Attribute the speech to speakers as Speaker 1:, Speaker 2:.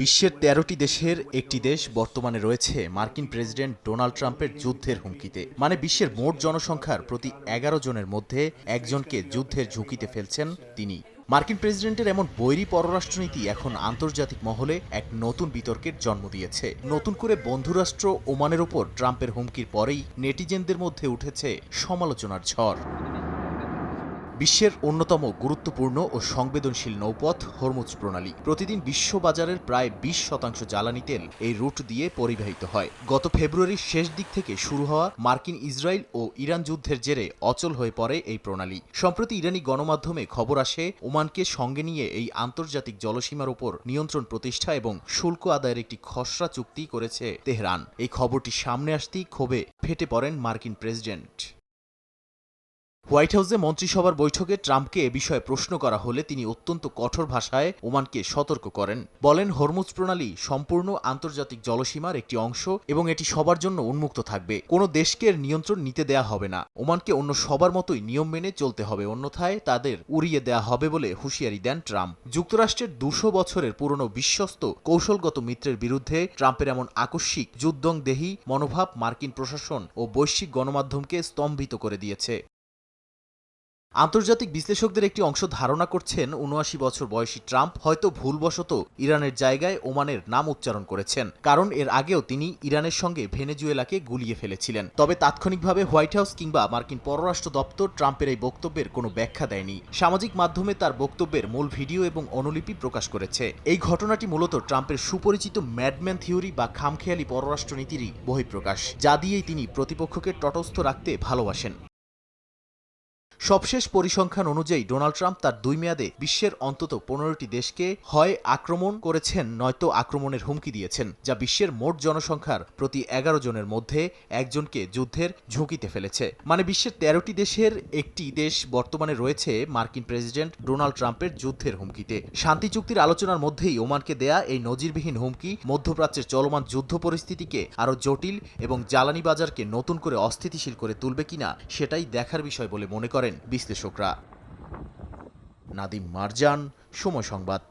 Speaker 1: বিশ্বের ১৩টি দেশের একটি দেশ বর্তমানে রয়েছে মার্কিন প্রেসিডেন্ট ডোনাল্ড ট্রাম্পের যুদ্ধের হুমকিতে। মানে বিশ্বের মোট জনসংখ্যার প্রতি ১১ জনের মধ্যে একজনকে যুদ্ধের ঝুঁকিতে ফেলছেন তিনি। মার্কিন প্রেসিডেন্টের এমন বৈরী পররাষ্ট্রনীতি এখন আন্তর্জাতিক মহলে এক নতুন বিতর্কের জন্ম দিয়েছে। নতুন করে বন্ধুরাষ্ট্র ওমানের ওপর ট্রাম্পের হুমকির পরেই নেটিজেনদের মধ্যে উঠেছে সমালোচনার ঝড়। বিশ্বের অন্যতম গুরুত্বপূর্ণ ও সংবেদনশীল নৌপথ হরমুজ প্রণালী। প্রতিদিন বিশ্ববাজারের প্রায় ২০% জ্বালানি তেল এই রুট দিয়ে পরিবাহিত হয়। গত ফেব্রুয়ারির শেষ দিক থেকে শুরু হওয়া মার্কিন ইসরায়েল ও ইরান যুদ্ধের জেরে অচল হয়ে পড়ে এই প্রণালী। সম্প্রতি ইরানি গণমাধ্যমে খবর আসে, ওমানকে সঙ্গে নিয়ে এই আন্তর্জাতিক জলসীমার উপর নিয়ন্ত্রণ প্রতিষ্ঠা এবং শুল্ক আদায়ের একটি খসড়া চুক্তি করেছে তেহরান। এই খবরটি সামনে আসতেই ক্ষোভে ফেটে পড়েন মার্কিন প্রেসিডেন্ট। হোয়াইট হাউসে মন্ত্রিসভার বৈঠকে ট্রাম্পকে এ বিষয়ে প্রশ্ন করা হলে তিনি অত্যন্ত কঠোর ভাষায় ওমানকে সতর্ক করেন। বলেন, হরমুজ প্রণালী সম্পূর্ণ আন্তর্জাতিক জলসীমার একটি অংশ এবং এটি সবার জন্য উন্মুক্ত থাকবে। কোনো দেশকে এর নিয়ন্ত্রণ নিতে দেয়া হবে না। ওমানকে অন্য সবার মতোই নিয়ম মেনে চলতে হবে, অন্যথায় তাদের উড়িয়ে দেয়া হবে বলে হুঁশিয়ারি দেন ট্রাম্প। যুক্তরাষ্ট্রের ২০০ বছরের পুরনো বিশ্বস্ত কৌশলগত মিত্রের বিরুদ্ধে ট্রাম্পের এমন আকস্মিক যুদ্ধংদেহী মনোভাব মার্কিন প্রশাসন ও বৈশ্বিক গণমাধ্যমকে স্তম্ভিত করে দিয়েছে। আন্তর্জাতিক বিশ্লেষকদের একটি অংশ ধারণা করছেন ৭৯ বছর বয়সী ট্রাম্প হয়তো ভুলবশত ইরানের জায়গায় ওমানের নাম উচ্চারণ করেছেন, কারণ এর আগেও তিনি ইরানের সঙ্গে ভেনেজুয়েলাকে গুলিয়ে ফেলেছিলেন। তবে তাৎক্ষণিকভাবে হোয়াইট হাউস কিংবা মার্কিন পররাষ্ট্র দপ্তর ট্রাম্পের এই বক্তব্যের কোনো ব্যাখ্যা দেয়নি। সামাজিক মাধ্যমে তার বক্তব্যের মূল ভিডিও এবং অনুলিপি প্রকাশ করেছে। এই ঘটনাটি মূলত ট্রাম্পের সুপরিচিত ম্যাডম্যান থিওরি বা খামখেয়ালি পররাষ্ট্রনীতিরই বহিঃপ্রকাশ, যা দিয়েই তিনি প্রতিপক্ষকে তটস্থ রাখতে ভালোবাসেন। সবশেষ পরিসংখ্যান অনুযায়ী ডোনাল্ড ট্রাম্প তার ২ মেয়াদে বিশ্বের অন্তত ১৫টি দেশকে হয় আক্রমণ করেছেন নয়তো আক্রমণের হুমকি দিয়েছেন, যা বিশ্বের মোট জনসংখ্যার প্রতি ১১ জনের মধ্যে একজনকে যুদ্ধের ঝুঁকিতে ফেলেছে। মানে বিশ্বের ১৩টি দেশের একটি দেশ বর্তমানে রয়েছে মার্কিন প্রেসিডেন্ট ডোনাল্ড ট্রাম্পের যুদ্ধের হুমকিতে। শান্তি চুক্তির আলোচনার মধ্যেই ওমানকে দেয়া এই নজিরবিহীন হুমকি মধ্যপ্রাচ্যের চলমান যুদ্ধ পরিস্থিতিকে আরও জটিল এবং জ্বালানি বাজারকে নতুন করে অস্থিতিশীল করে তুলবে কিনা সেটাই দেখার বিষয় বলে মনে করেন বিশ্লেষকরা। নাদিম মারজান, সময় সংবাদ।